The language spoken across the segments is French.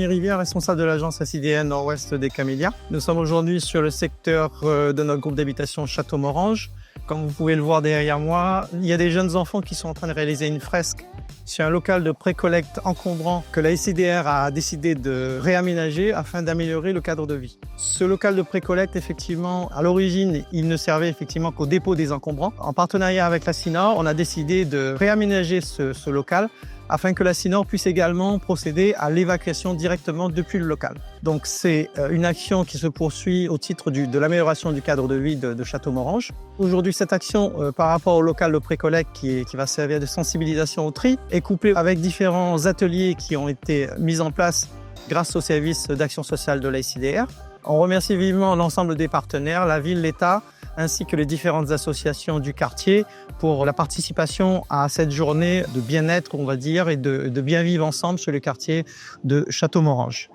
Denis Rivière, responsable de l'agence SIDR Nord-Ouest des Camélias. Nous sommes aujourd'hui sur le secteur de notre groupe d'habitation Château-Morange. Comme vous pouvez le voir derrière moi, il y a des jeunes enfants qui sont en train de réaliser une fresque sur un local de pré-collecte encombrant que la SIDR a décidé de réaménager afin d'améliorer le cadre de vie. Ce local de pré-collecte, effectivement, à l'origine, il ne servait effectivement qu'au dépôt des encombrants. En partenariat avec la CINOR, on a décidé de réaménager ce local afin que la CINOR puisse également procéder à l'évacuation directement depuis le local. Donc c'est une action qui se poursuit au titre de l'amélioration du cadre de vie de Château-Morange. Aujourd'hui, cette action par rapport au local de pré-collecte qui va servir de sensibilisation au tri est couplée avec différents ateliers qui ont été mis en place grâce au service d'action sociale de la SIDR. On remercie vivement l'ensemble des partenaires, la ville, l'État, ainsi que les différentes associations du quartier pour la participation à cette journée de bien-être, on va dire, et de bien vivre ensemble sur le quartier de Château-Morange.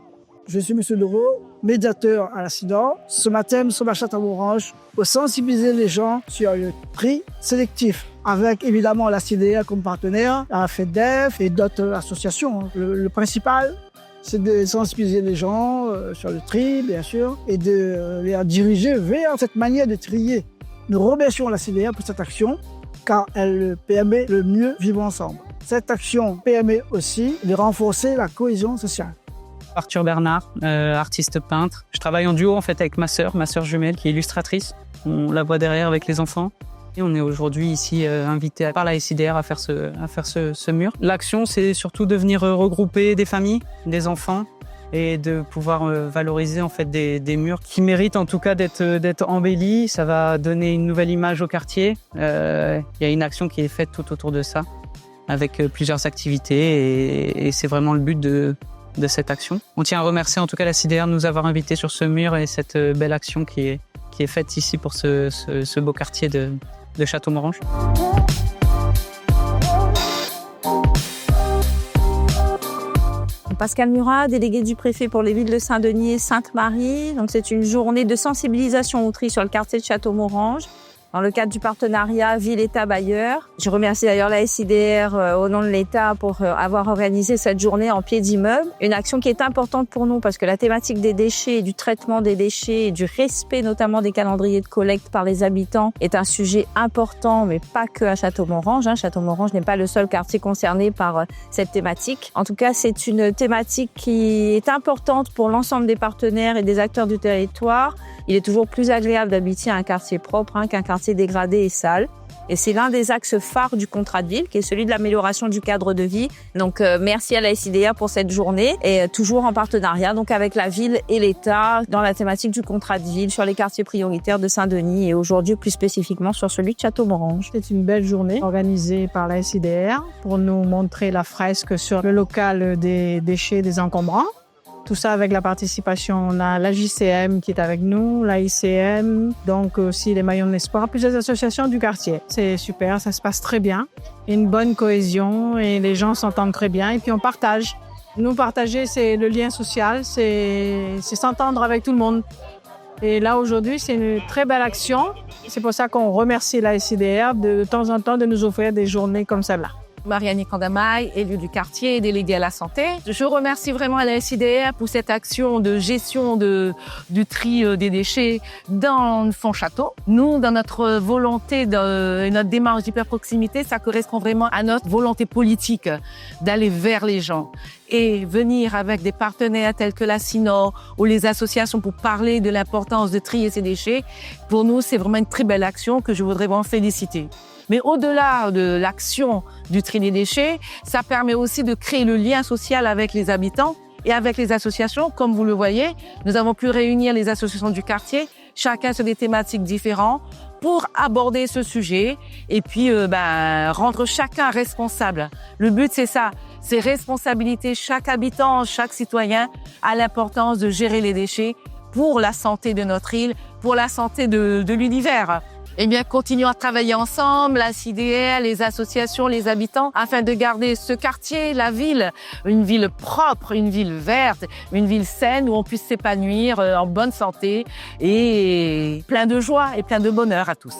Je suis M. Leroux, médiateur à la CINOR. Ce matin, nous sommes à Château-Morange pour sensibiliser les gens sur le tri sélectif, avec évidemment la CIDR comme partenaire, la FEDEF et d'autres associations. Le principal, c'est de sensibiliser les gens sur le tri, bien sûr, et de les diriger vers cette manière de trier. Nous remercions la CIDR pour cette action, car elle permet le mieux vivre ensemble. Cette action permet aussi de renforcer la cohésion sociale. Arthur Bernard, artiste peintre. Je travaille en duo en fait avec ma sœur jumelle qui est illustratrice. On la voit derrière avec les enfants. Et on est aujourd'hui ici invité par la SIDR à faire ce mur. L'action, c'est surtout de venir regrouper des familles, des enfants et de pouvoir valoriser en fait des murs qui méritent en tout cas d'être embellis. Ça va donner une nouvelle image au quartier. Il y a une action qui est faite tout autour de ça avec plusieurs activités et c'est vraiment le but de cette action. On tient à remercier en tout cas la SIDR de nous avoir invités sur ce mur et cette belle action qui est faite ici pour ce beau quartier de Château-Morange. Pascal Murat, délégué du préfet pour les villes de Saint-Denis et Sainte-Marie. Donc c'est une journée de sensibilisation au tri sur le quartier de Château-Morange, dans le cadre du partenariat Ville-État-Bailleur. Je remercie d'ailleurs la SIDR au nom de l'État pour avoir organisé cette journée en pied d'immeuble. Une action qui est importante pour nous parce que la thématique des déchets, du traitement des déchets et du respect notamment des calendriers de collecte par les habitants est un sujet important, mais pas que à Château-Morange. Château-Morange n'est pas le seul quartier concerné par cette thématique. En tout cas, c'est une thématique qui est importante pour l'ensemble des partenaires et des acteurs du territoire. Il est toujours plus agréable d'habiter un quartier propre qu'un quartier dégradé et sale. Et c'est l'un des axes phares du contrat de ville, qui est celui de l'amélioration du cadre de vie. Donc, merci à la SIDR pour cette journée et toujours en partenariat donc avec la ville et l'État dans la thématique du contrat de ville sur les quartiers prioritaires de Saint-Denis et aujourd'hui plus spécifiquement sur celui de Château-Morange. C'est une belle journée organisée par la SIDR pour nous montrer la fresque sur le local des déchets des encombrants. Tout ça avec la participation, on a la JCM qui est avec nous, la ICM, donc aussi les Maillons de l'Espoir, plusieurs associations du quartier. C'est super, ça se passe très bien. Une bonne cohésion et les gens s'entendent très bien et puis on partage. Nous, partager, c'est le lien social, c'est s'entendre avec tout le monde. Et là, aujourd'hui, c'est une très belle action. C'est pour ça qu'on remercie la SIDR de temps en temps de nous offrir des journées comme celle-là. Marianne Kandamaï, élue du quartier, déléguée à la santé. Je remercie vraiment la SIDR pour cette action de gestion du tri des déchets dans le fond château. Nous, dans notre volonté et notre démarche d'hyperproximité, ça correspond vraiment à notre volonté politique d'aller vers les gens et venir avec des partenaires tels que la CINOR ou les associations pour parler de l'importance de trier ces déchets. Pour nous, c'est vraiment une très belle action que je voudrais vraiment féliciter. Mais au-delà de l'action du tri des déchets, ça permet aussi de créer le lien social avec les habitants et avec les associations. Comme vous le voyez, nous avons pu réunir les associations du quartier, chacun sur des thématiques différentes, pour aborder ce sujet et puis rendre chacun responsable. Le but, c'est ça, c'est responsabiliser chaque habitant, chaque citoyen à l'importance de gérer les déchets pour la santé de notre île, pour la santé de l'univers. Eh bien, continuons à travailler ensemble, la SIDR, les associations, les habitants, afin de garder ce quartier, la ville, une ville propre, une ville verte, une ville saine où on puisse s'épanouir en bonne santé et plein de joie et plein de bonheur à tous.